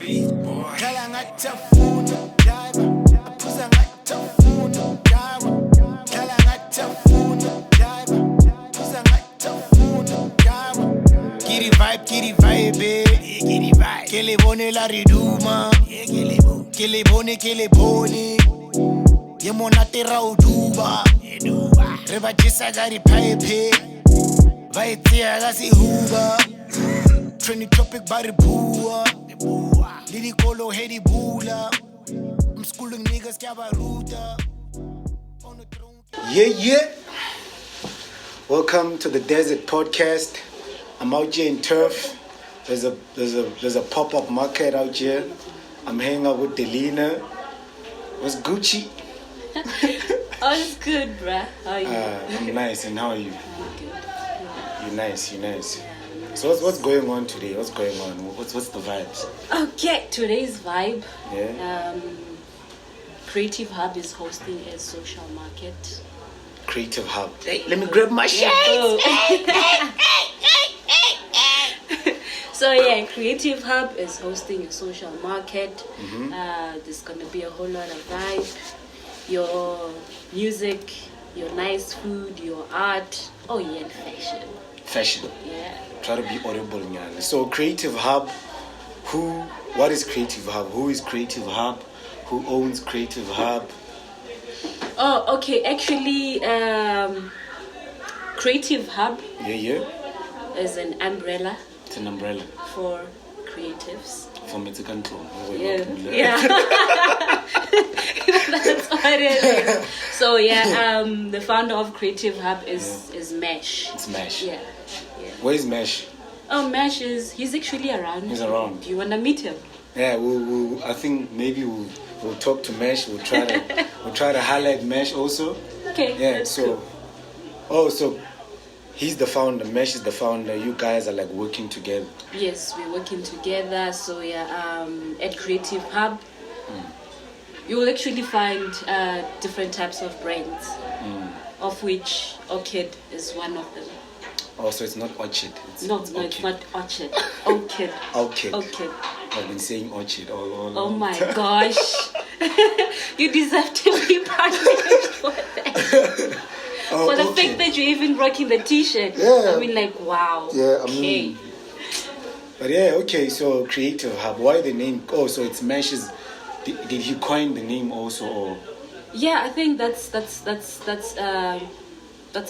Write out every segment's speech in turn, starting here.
beat, boy. Kala ngatafuna dive, aphuza ngatafuna dive. Kala ngatafuna dive, aphuza ngatafuna dive. Kitty vibe, kitty vibe. Kele bone la riduma, kele bone. Yemona tera uduba, reba jisa gari pipe, vaitia gasi huba. Training topic bari bua, lili kolo hedi bula. I'm schooling niggas kabaruta. Yeah. Welcome to the Desert Podcast. I'm out here in Turf. There's a pop-up market out here. I'm hanging out with Delina. What's Gucci? All's good, bruh. How are you? I'm nice, and how are you? I'm good. You're nice. So what's going on today? What's going on? What's the vibes? Okay, today's vibe. Yeah. Creative Hub is hosting a social market. Creative Hub. Hey, let me grab my shades. So yeah, Creative Hub is hosting a social market. Mm-hmm. There's gonna be a whole lot of vibe. Your music, your nice food, your art. Oh yeah, and Fashion. Yeah. Try to be audible, man. So Creative Hub, what is Creative Hub? Who is Creative Hub? Who owns Creative Hub? Oh, okay. Actually, Creative Hub Yeah. is an umbrella It's an umbrella. for creatives. From its control. Yeah. That's what it is. So yeah, the founder of Creative Hub is Mesh. It's Mesh. Yeah. Where is Mesh? Oh, Mesh he's actually around. He's around. Do you wanna meet him? Yeah, I think maybe we'll talk to Mesh. We'll try to highlight Mesh also. Okay. Yeah. That's So, cool. so he's the founder. Mesh is the founder. You guys are like working together. Yes, we're working together. So yeah, at Creative Hub, you will actually find different types of brands, of which Orchid is one of them. Oh, so it's not Orchid. It's No, it's not Orchid. Orchid. Orchid. Orchid. I've been saying Orchid all Oh my gosh. You deserve to be punished for that. For the fact that you're even rocking the t-shirt. Yeah. I mean, like, wow. Yeah, Okay. But yeah, okay, so Creative Hub. Why the name? Oh, so it's Mesh's. Did he coin the name also? Or? Yeah, I think that's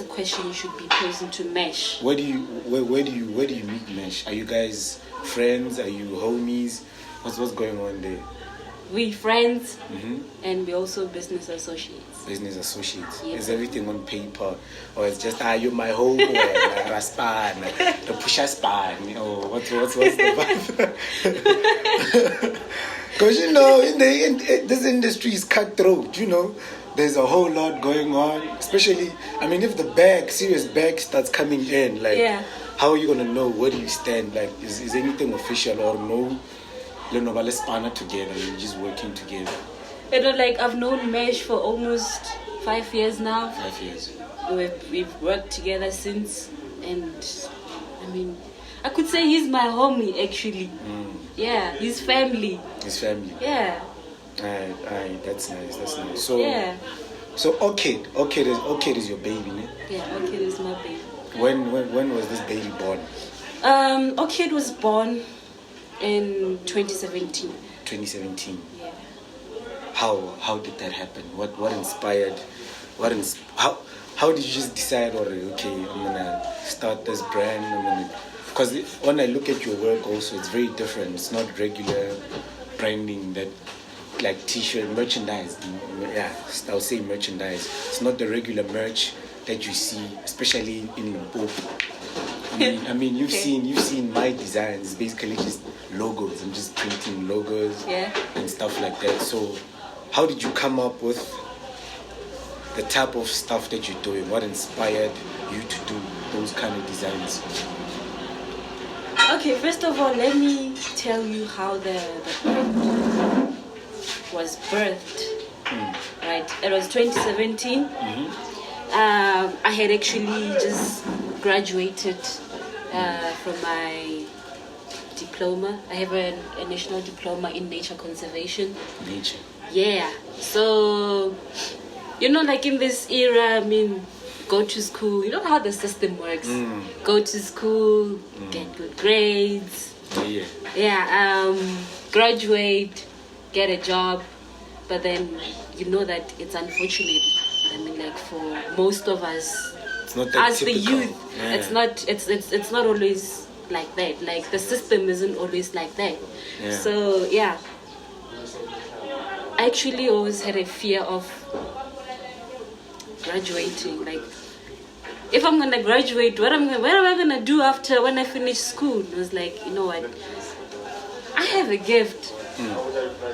a question you should be posing to Mesh. Where do you meet Mesh? Are you guys friends? Are you homies? What's going on there? We friends, Mm-hmm. and we also business associates. Business associates. Yeah. Is everything on paper, or it's just you're my homeboy, my raspan, the pusher span? What's the vibe? Because in this industry is cutthroat. There's a whole lot going on. Especially, if the serious bag starts coming in, like, how are you gonna know where do you stand? Like, is anything official or no? Let's partner together. We're just working together. I've known Mesh for almost 5 years now. 5 years. We've worked together since, and I could say he's my homie actually. Yeah, his family. His family. Yeah. Alright, that's nice. So yeah. So Orchid is your baby, ne? Yeah, Orchid is my baby. When was this baby born? Orchid was born in 2017. 2017. Yeah. How did that happen? What inspired? How did you just decide? Okay, I'm gonna start this brand. Because when I look at your work, also it's very different. It's not regular branding that like t-shirt merchandise. Yeah, I'll say merchandise. It's not the regular merch that you see, especially in Limpopo. You've seen my designs. Basically, just logos. I'm just printing logos and stuff like that. So, how did you come up with the type of stuff that you're doing? What inspired you to do those kind of designs? Okay, first of all, let me tell you how the brand was birthed. Right, it was 2017. I had actually just graduated from my diploma. I have a national diploma in nature conservation. Nature. Yeah. So, like in this era, I mean, go to school. You know how the system works. Go to school, get good grades. Yeah. Yeah. Graduate, get a job, but then you know that it's unfortunate. I mean, like for most of us, It's not that as the typical. youth, Yeah. it's not always like that. Like the system isn't always like that. Yeah. So yeah, I actually always had a fear of graduating. Like, if I'm gonna graduate, what am I gonna do after when I finish school? It was like, you know what? I have a gift.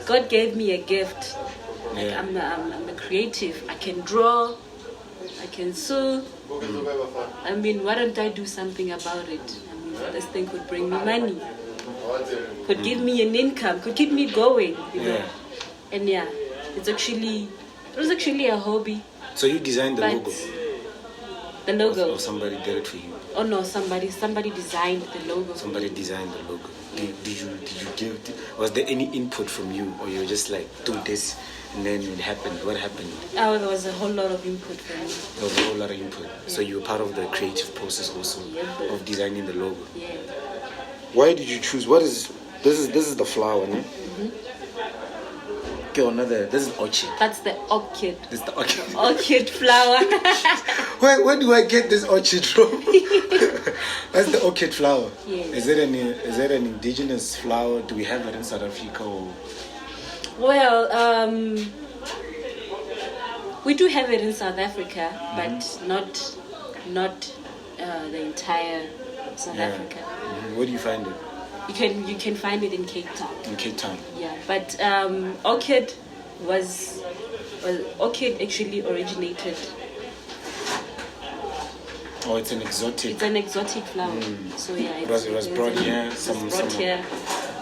God gave me a gift. Like, Yeah. I'm a creative. I can draw. I can sew. I mean, why don't I do something about it? I mean, this thing could bring me money, could give me an income, could keep me going, you know. Yeah. And yeah, it was actually a hobby. So you designed the But logo? the logo. Or somebody did it for you? Oh no, somebody designed the logo. Somebody designed the logo. Did you give? Was there any input from you, or you were just like, do this, and then it happened? What happened? Oh, there was a whole lot of input from me. There was a whole lot of input. So you were part of the creative process also Yeah. of designing the logo. Yeah. Why did you choose? What is this? Is the flower, no? Okay, another. This is orchid. That's the orchid. This is the orchid. Orchid flower. Where do I get this orchid from? That's the orchid flower. Yes. Is it an indigenous flower? Do we have it in South Africa? Or? Well, we do have it in South Africa, but not the entire South Africa. Where do you find it? You can find it in Cape Town. In Cape Town. Yeah, but orchid orchid actually originated. Oh, it's an exotic. It's an exotic flower. So yeah, It was brought here. It was brought here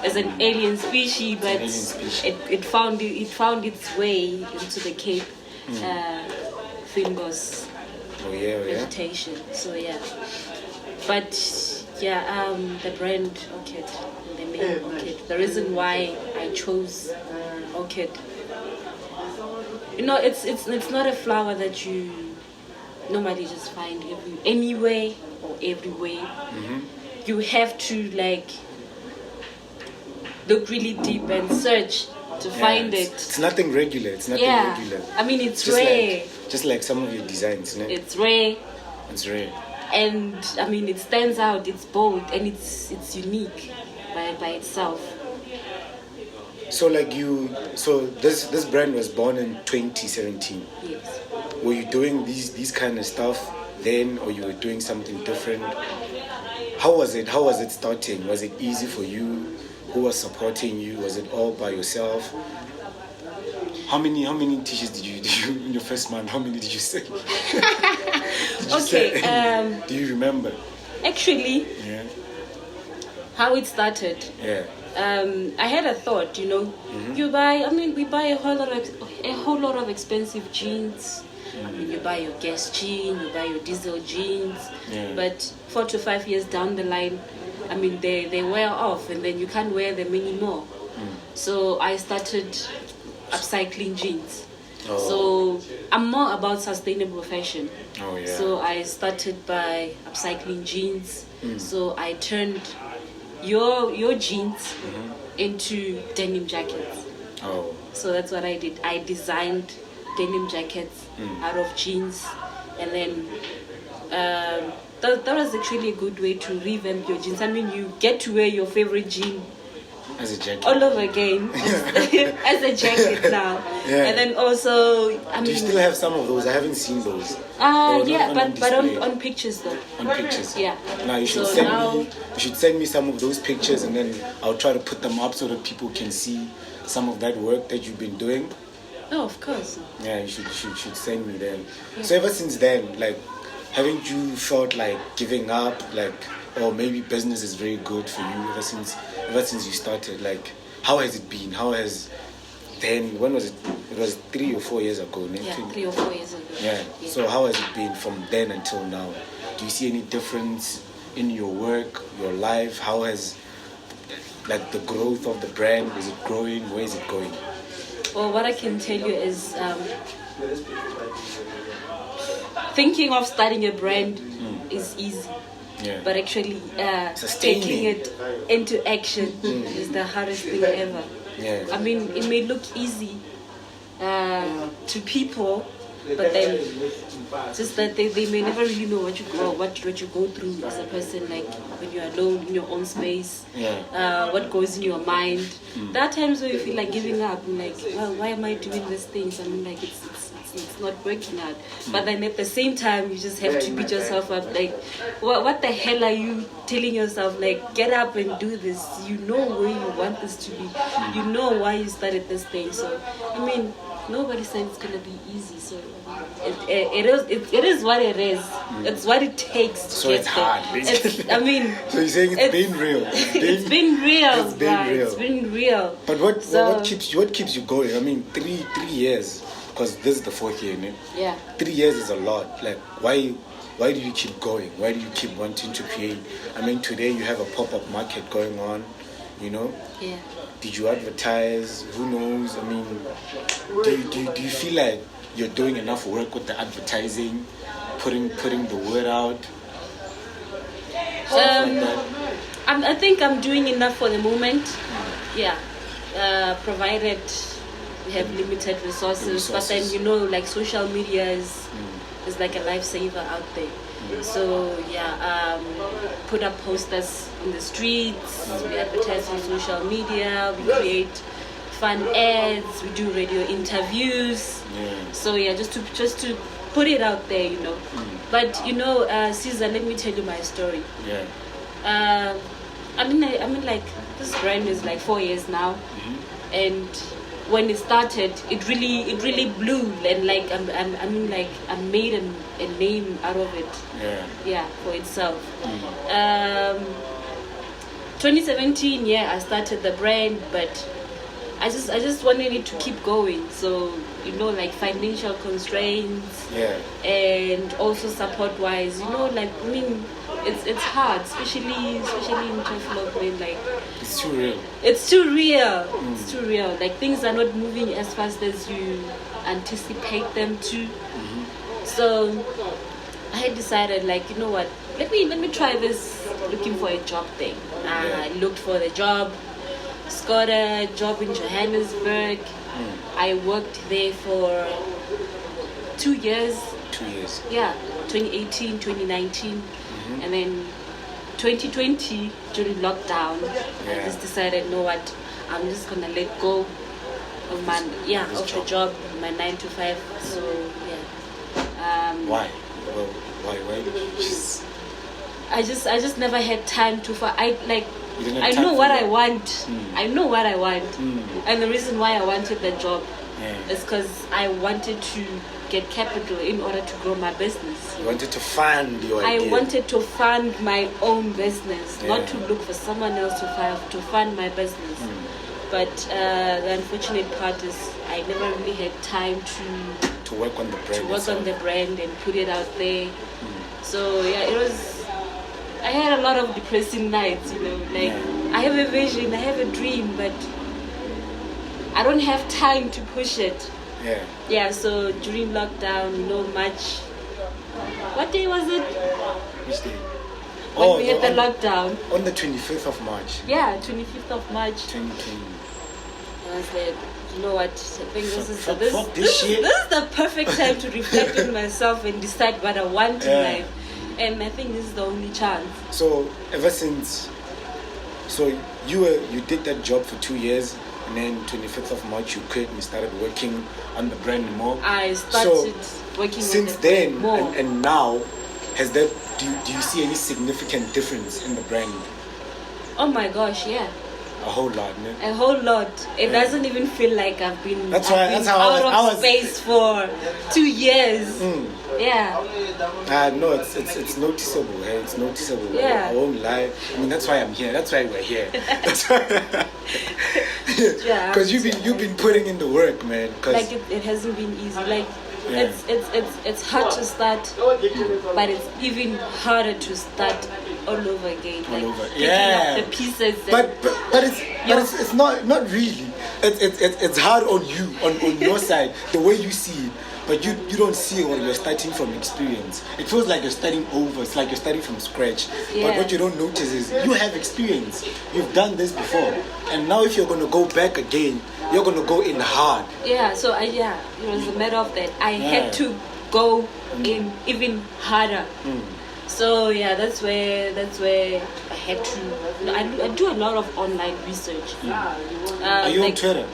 as an alien species, but alien species. it found its way into the Cape fynbos Oh yeah. vegetation. So yeah, but yeah, the brand orchid, the name orchid. The reason why I chose orchid, it's not a flower that you normally just find anywhere or everywhere. You have to like look really deep and search to find it. It's nothing regular. It's nothing regular. I mean, it's Just rare. Just like some of your designs, no? It's rare. It's rare. And I mean, it stands out. It's bold and it's unique by itself. So this brand was born in 2017. Yes. Were you doing these kind of stuff then, or you were doing something different? How was it? How was it starting? Was it easy for you? Who was supporting you? Was it all by yourself? How many t-shirts did you in your first month? How many did you sell? Okay. Do you remember? Actually, Yeah. how it started. Yeah. I had a thought, we buy a whole lot of expensive jeans. I mean, you buy your gas jean, you buy your diesel jeans, but 4 to 5 years down the line, I mean, they wear off and then you can't wear them anymore. So I started upcycling jeans. So I'm more about sustainable fashion. Oh yeah. So I started by upcycling jeans. So I turned your jeans into denim jackets. Oh. So that's what I did. I designed denim jackets out of jeans, and then that was actually a good way to revamp your jeans. I mean, you get to wear your favorite jean As a jacket. all over again as a jacket now. Yeah. And then also, I Do you mean, still have some of those? I haven't seen those. yeah, but display. on pictures though. On pictures. Yeah. Now you should So send now- me. You should send me some of those pictures, and then I'll try to put them up so that people can see some of that work that you've been doing. Oh, of course. Yeah, you should send me them. So ever since then, like, haven't you felt like giving up, like, or maybe business is very good for you ever since you started? Like, how has it been? How has then? When was it? It was 3 or 4 years ago. Yeah, 3 or 4 years ago. Yeah. So how has it been from then until now? Do you see any difference in your work, your life? How has like the growth of the brand? Is it growing? Where is it going? Well, what I can tell you is thinking of starting a brand is easy. Yeah. But actually Sustaining. taking it into action is the hardest thing ever. Yeah. I mean, it may look easy to people, but then just that they may never really know what you go through as a person, like when you're alone in your own space. Yeah. What goes in your mind. There are times where you feel like giving up, and like, well, why am I doing these things? I mean, like it's not working out. But then at the same time, you just have to beat yourself up. Like, what the hell are you telling yourself? Like, get up and do this. You know where you want this to be. You know why you started this thing. So, I mean, nobody said it's gonna be easy. So, it is what it is. It's what it takes to So get it's hard, there. basically. I mean, So you're saying it's been real. it's been real. It's been real. It's been real. But what keeps you going? I mean, three years, because this is the 4th year, innit? Yeah. 3 years is a lot. Like, why do you keep going? Why do you keep wanting to create? I mean, today you have a pop-up market going on, you know? Yeah. Did you advertise? Who knows? I mean, do you feel like you're doing enough work with the advertising, putting the word out? Like that? I think I'm doing enough for the moment. Yeah. Provided we have limited resources. But then, you know, like social media is like a lifesaver out there. So yeah, put up posters in the streets, we advertise on social media, we create fun ads, we do radio interviews. Yeah. So yeah, just to put it out there, you know. But you know, Caesar, let me tell you my story. Yeah. I mean, like, this brand is like 4 years now, and when it started, it really blew, and like I mean, like, I made a name out of it. Yeah. Yeah, for itself. 2017, yeah, I started the brand, but I just wanted it to keep going. So, you know, like financial constraints, Yeah. and also support wise, you know, like, I mean, it's hard, especially in development. Like, It's too real. it's too real. It's too real. Like, things are not moving as fast as you anticipate them to. So I had decided, like, you know what? Let me try this looking for a job thing. I looked for the job. Got a job in Johannesburg. I worked there for 2 years. 2 years. Yeah, 2018, 2019, and then 2020 during lockdown. I just decided, you know what? I'm just gonna let go of my the job, my 9 to 5. So yeah. Why? Well, why did you just? I just never had time to You didn't have I time know for what that? I want. I know what I want. And the reason why I wanted the job is because I wanted to get capital in order to grow my business. You wanted to fund your idea. I wanted to fund my own business, not to look for someone else to fund my business. But the unfortunate part is I never really had time to work on the brand. to work on the brand and put it out there. So yeah, it was. I had a lot of depressing nights, you know. Like, I have a vision, I have a dream, but I don't have time to push it. Yeah. Yeah. So during lockdown, you know, March. What day was it? Which day? When we had the lockdown. On the 25th of March. Yeah, 25th of March. 2020. I was like, you know what? I think this is Fuck this this shit. is the perfect time to reflect on myself and decide what I want in life. And I think this is the only chance. So ever since, so you did that job for 2 years, and then 25th of March you quit and you started working on the brand more. I started working since on the then brand more. and now, has that do you see any significant difference in the brand? Oh my gosh, yeah. A whole lot, man. A whole lot. It doesn't even feel like I've been That's how out of space for 2 years. Yeah. No, it's noticeable. Hey? It's noticeable. Yeah. I won't lie. I mean, that's why I'm here. That's why we're here. That's why. Because you've been putting in the work, man. Like it hasn't been easy. Like it's hard to start, but it's even harder to start all over again. All like over. picking Yeah. up the pieces. It's not really. It's hard on you, on your side, the way you see it. But you don't see it when you're starting from experience. It feels like you're starting over. It's like you're starting from scratch. Yeah. But what you don't notice is you have experience. You've done this before. And now if you're going to go back again, you're going to go in hard. Yeah, so it was a matter of that. I had to go in even harder. So yeah, that's where I had to. I do a lot of online research. Are you on Twitter?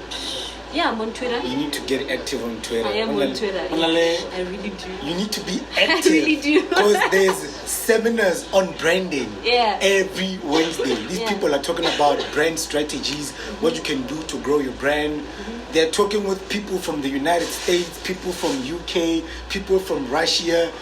Yeah, I'm on Twitter. You need to get active on Twitter. I am on Twitter. I really do. You need to be active. I really do. Because there's seminars on branding every Wednesday. These people are talking about brand strategies, what you can do to grow your brand. They're talking with people from the United States, people from UK, people from Russia,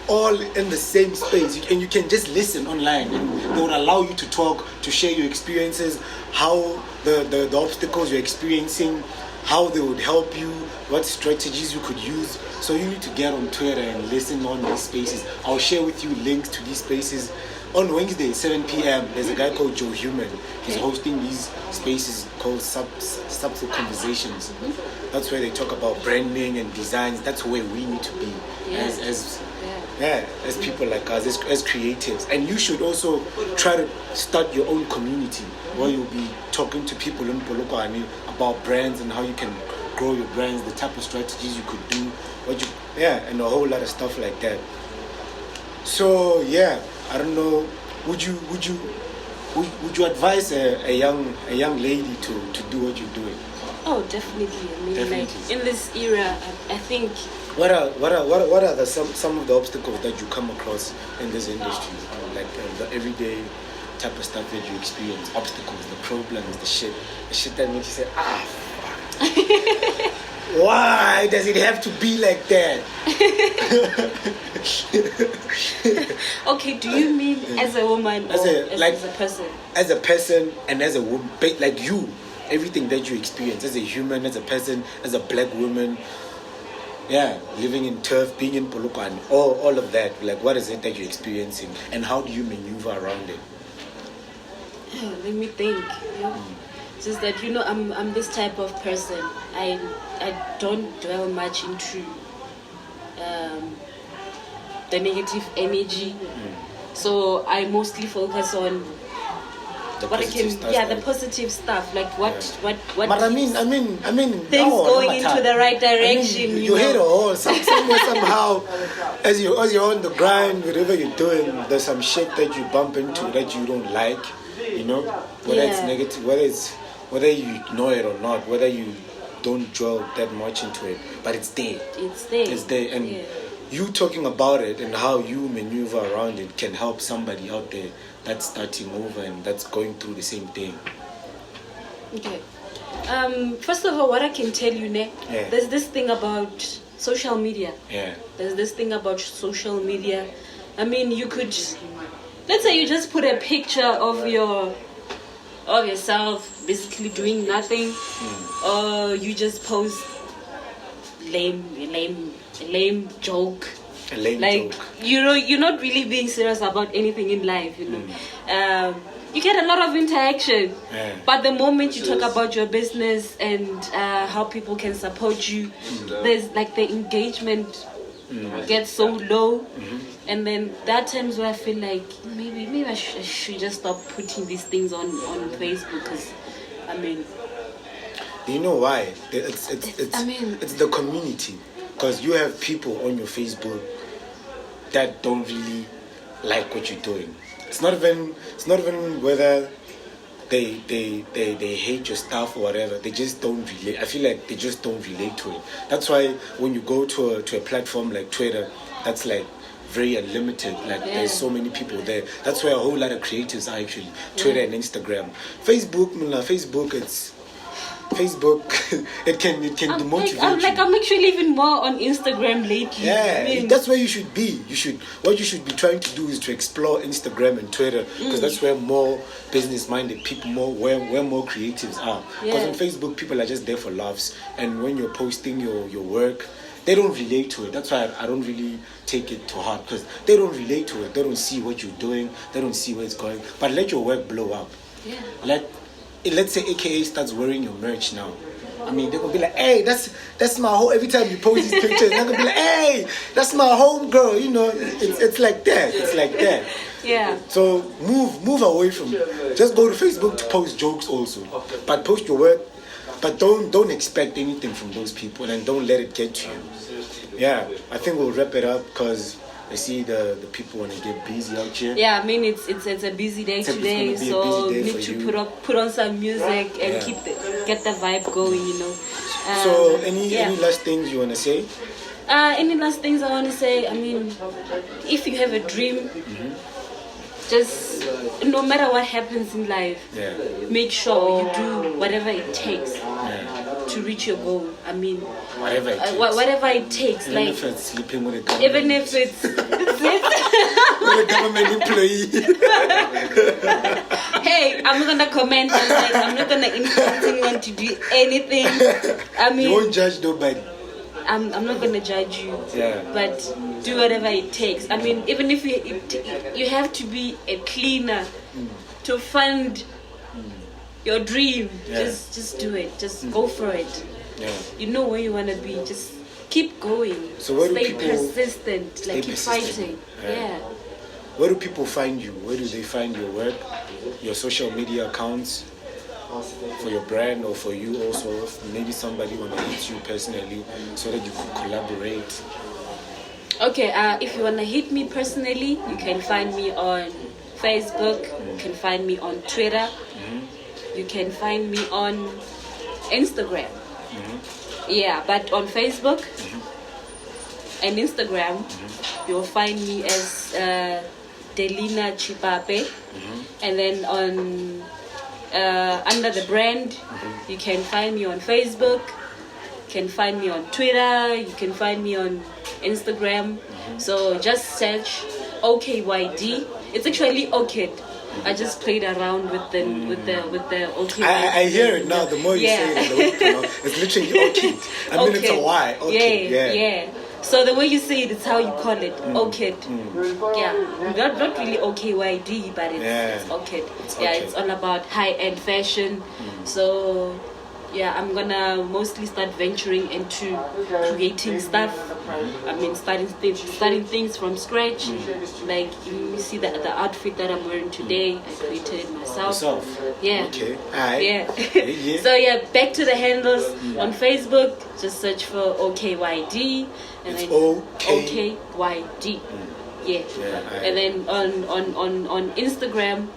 all in the same space. And you can just listen online. And they would allow you to talk, to share your experiences, how the obstacles you're experiencing, how they would help you, what strategies you could use. So you need to get on Twitter and listen on these spaces. I'll share with you links to these spaces. On Wednesday, 7 p.m., there's a guy called Joe Human. He's hosting these spaces called Subtle Conversations. That's where they talk about branding and designs. That's where we need to be as people like us, as creatives. And you should also try to start your own community where you'll be talking to people in Polokwane about brands and how you can grow your brands, the type of strategies you could do, and a whole lot of stuff like that. So I don't know. Would you advise a young lady to do what you're doing? Oh, definitely. I mean, like in this era, I think. What are some of the obstacles that you come across in this industry? Like the everyday type of stuff that you experience, obstacles, the problems, the shit that makes you say, fuck. Why does it have to be like that? Okay, do you mean as a woman or as a person? As a person and as a woman, like you, everything that you experience as a human, as a person, as a black woman, living in turf, being in Polokwane, all of that. Like, what is it that you're experiencing, and how do you maneuver around it? Let me think. Just that I'm this type of person. I don't dwell much into the negative energy. So I mostly focus on the positive stuff. Like what. But I mean, things going into the right direction. You hit a hole somewhere somehow. As you're on the grind, whatever you're doing, there's some shit that you bump into that you don't like. Whether it's negative, whether you ignore it or not, whether you don't dwell that much into it, but it's there. It's there, and you talking about it and how you maneuver around it can help somebody out there that's starting over and that's going through the same thing. Okay. First of all, what I can tell you, there's this thing about social media. There's this thing about social media. I mean, you could, let's say you just put a picture of yourself basically doing nothing, or you just post lame joke. A lame joke. You're not really being serious about anything in life, you get a lot of interaction, but the moment you talk about your business and how people can support you, there's like the engagement gets so low, and then there are times where I feel like maybe I should just stop putting these things on Facebook, because do you know why? It's the community, because you have people on your Facebook that don't really like what you're doing. It's not even whether they hate your stuff or whatever. They just don't relate. I feel like they just don't relate to it. That's why when you go to a platform like Twitter, that's like very unlimited. Like there's so many people there. That's where a whole lot of creatives are actually. Twitter and Instagram. Facebook, it can demotivate you. I'm actually even more on Instagram lately. That's where you should be. What you should be trying to do is to explore Instagram and Twitter, because that's where more business-minded people, where more creatives are. Because on Facebook, people are just there for laughs, and when you're posting your work they don't relate to it. That's why I don't really take it to heart, because they don't relate to it. They don't see what you're doing. They don't see where it's going. But let your work blow up. Yeah. Let's say AKA starts wearing your merch now. I mean, they're gonna be like, hey, that's my home. Every time you post these pictures, they're gonna be like, hey, that's my home girl. You know, it's like that. It's like that. Yeah. So move away from. Just go to Facebook to post jokes also, but post your work. But don't expect anything from those people, and don't let it get to you. Yeah, I think we'll wrap it up because I see the people want to get busy out here. Yeah, I mean it's a busy day today, so we need to put on some music and get the vibe going, you know. So any last things you want to say? Any last things I want to say? I mean, if you have a dream, just no matter what happens in life, make sure you do whatever it takes to reach your goal. I mean, whatever it takes. Even like if it's sleeping with a government. Even if it's with a government employee. Hey, I'm not gonna comment on that. I'm not gonna influence anyone to do anything. I mean, you won't judge nobody. I'm not gonna judge you. Yeah. But do whatever it takes. I mean, even if you have to be a cleaner to fund your dream, just do it. Just go for it. Yeah. You know where you wanna be. Just keep going. So where do stay people persistent. Like keep fighting. Yeah. Where do people find you? Where do they find your work? Your social media accounts? For your brand or for you also, maybe somebody want to hit you personally so that you can collaborate. Okay, if you want to hit me personally, you can find me on Facebook, you can find me on Twitter, you can find me on Instagram. Yeah, but on Facebook and Instagram, you'll find me as Delina Chipape, and then on under the brand, you can find me on Facebook, you can find me on Twitter, you can find me on Instagram. So just search OKYD. It's actually OKYD. I just played around with the OKYD. I hear it now. The more you say it, the more you pronounce. It's literally OKYD. I mean, it's a Y. Okay. Yeah. So the way you say it, it's how you call it. OKYD. Yeah. Not really OKYD, but it's OKYD. It's all about high-end fashion. So yeah, I'm gonna mostly start venturing into creating stuff. I mean, starting things from scratch. Like you see the outfit that I'm wearing today, I created it myself. Yeah. Okay. Yeah. So yeah, back to the handles on Facebook. Just search for OKYD and then OKYD. Yeah. And then on Instagram,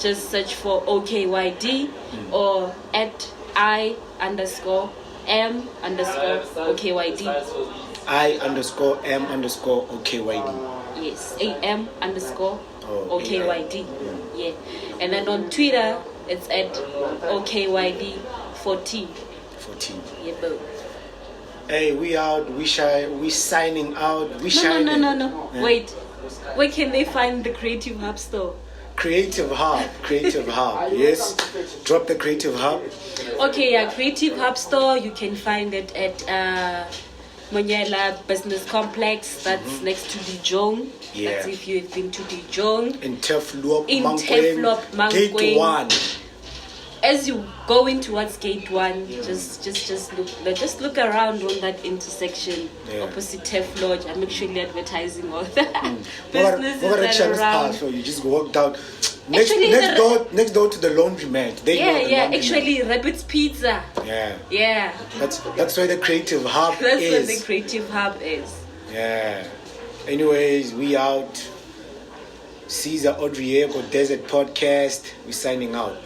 just search for OKYD or at I_M_OKYD. I_M_OKYD. Yes, AM_OKYD. Yeah. And then on Twitter, it's at OKYD14. Yeah, bro. Hey, we out. We signing out. We shining. No. Yeah. Wait. Where can they find the Creative Hub store? Creative Hub. Yes. Drop the Creative Hub. Okay, yeah, Creative Hub store. You can find it at Monyela Business Complex. That's next to Dijong. Yeah. That's if you've been to Dijong. In Teflop, Mankweng. Gate 1. As you go in towards Gate 1, just look around on that intersection opposite Tef Lodge. I'm actually advertising all that businesses that are around. So you just walk down next door to the laundromat. Actually Rabbit's Pizza. Yeah. That's where the Creative Hub is. That's where the Creative Hub is. Yeah. Anyways, we out. Caesar Audriego Desert Podcast. We signing out.